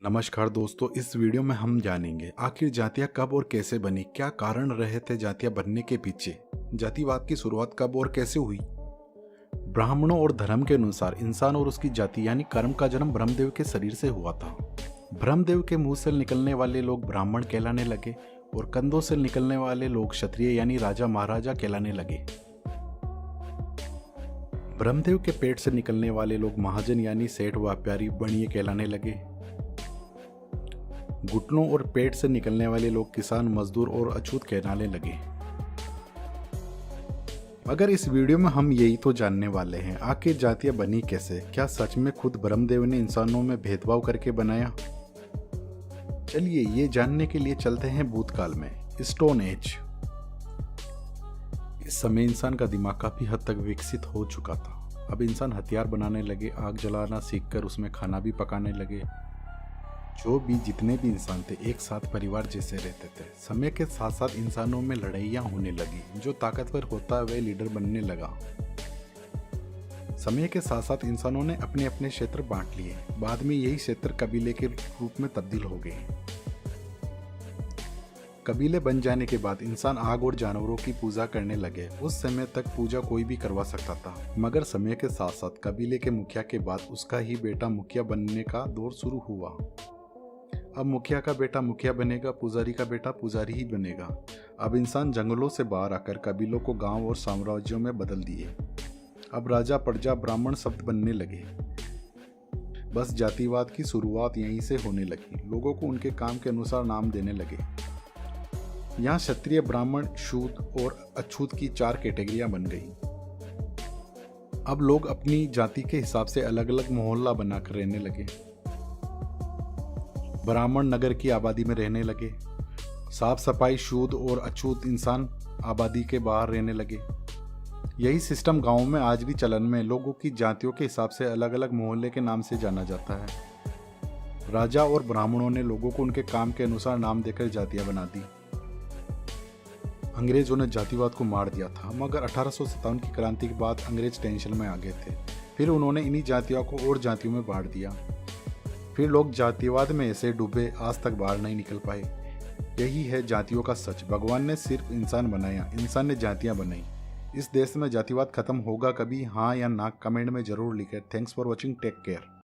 नमस्कार दोस्तों, इस वीडियो में हम जानेंगे आखिर जातियां कब और कैसे बनी, क्या कारण रहे थे जातियां बनने के पीछे, जातिवाद की शुरुआत कब और कैसे हुई। ब्राह्मणों और धर्म के अनुसार इंसान और उसकी जाति यानी कर्म का जन्म ब्रह्मदेव के शरीर से हुआ था। ब्रह्मदेव के मुंह से निकलने वाले लोग ब्राह्मण कहलाने लगे और कंधों से निकलने वाले लोग क्षत्रिय यानी राजा महाराजा कहलाने लगे। ब्रह्मदेव के पेट से निकलने वाले लोग महाजन यानी सेठ व्यापारी बणिए कहलाने लगे। घुटनों और पेट से निकलने वाले लोग किसान मजदूर और अछूत कहलाने लगे। मगर इस वीडियो में हम यही तो जानने वाले हैं, आखिर जातियां बनी कैसे, क्या सच में खुद ब्रह्मदेव ने इंसानों में भेदभाव करके बनाया। चलिए ये जानने के लिए चलते हैं भूतकाल में, स्टोन एज। इस समय इंसान का दिमाग काफी हद तक विकसित हो चुका था। अब इंसान हथियार बनाने लगे, आग जलाना सीखकर उसमें खाना भी पकाने लगे। जो भी जितने भी इंसान थे एक साथ परिवार जैसे रहते थे। समय के साथ साथ इंसानों में लड़ाइयाँ होने लगी, जो ताकतवर होता है वह लीडर बनने लगा। समय के साथ साथ इंसानों ने अपने अपने क्षेत्र बांट लिए। बाद में यही क्षेत्र कबीले के रूप में तब्दील हो गए। कबीले बन जाने के बाद इंसान आग और जानवरों की पूजा करने लगे। उस समय तक पूजा कोई भी करवा सकता था, मगर समय के साथ साथ कबीले के मुखिया के बाद उसका ही बेटा मुखिया बनने का दौर शुरू हुआ। अब मुखिया का बेटा मुखिया बनेगा, पुजारी का बेटा पुजारी ही बनेगा। अब इंसान जंगलों से बाहर आकर कबीलों को गांव और साम्राज्यों में बदल दिए। अब राजा प्रजा ब्राह्मण शब्द बनने लगे। बस जातिवाद की शुरुआत यहीं से होने लगी। लोगों को उनके काम के अनुसार नाम देने लगे। यहाँ क्षत्रिय, ब्राह्मण, शूद्र और अछूत की 4 कैटेगरियां बन गई। अब लोग अपनी जाति के हिसाब से अलग अलग मोहल्ला बनाकर रहने लगे। ब्राह्मण नगर की आबादी में रहने लगे। साफ सफाई शूद्र और अछूत इंसान आबादी के बाहर रहने लगे। यही सिस्टम गांवों में आज भी चलन में। लोगों की जातियों के हिसाब से अलग अलग मोहल्ले के नाम से जाना जाता है। राजा और ब्राह्मणों ने लोगों को उनके काम के अनुसार नाम देकर जातियां बना दी। अंग्रेजों ने जातिवाद को मार दिया था, मगर 1857 की क्रांति के बाद अंग्रेज टेंशन में आ गए थे। फिर उन्होंने इन्हीं जातियों को और जातियों में बांट दिया। फिर लोग जातिवाद में ऐसे डूबे, आज तक बाहर नहीं निकल पाए। यही है जातियों का सच। भगवान ने सिर्फ इंसान बनाया, इंसान ने जातियां बनाई। इस देश में जातिवाद खत्म होगा कभी, हाँ या ना, कमेंट में जरूर लिखें। Thanks for watching, take care.